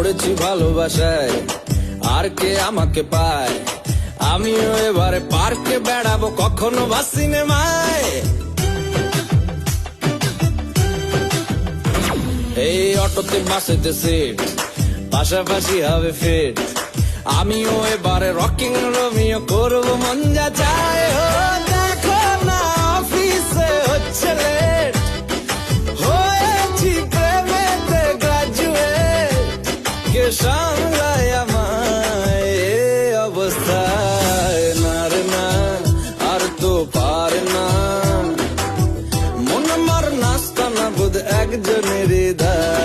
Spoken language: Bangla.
পড়েছি ভালোবাসায়, আর কে আমাকে পায়? আমিও এবারে পার্কে বেড়াবো, কখনো বা সিনেমায়। এই অটোতে বাসেতে সিট, পাশাপাশি হবে ফিট। আমিও এবারে রকিং রোমিও করবো মন যা চায়। ও দেখো না অফিসে হচ্ছে লেট, হয়েছি প্রেমেতে গ্রাজুয়েট। কে সামলায় আমায় এই অবস্থায়? না রে না, আর তো পারে না। মন আমার নাস্তা না বোধ একজনের হৃদয়।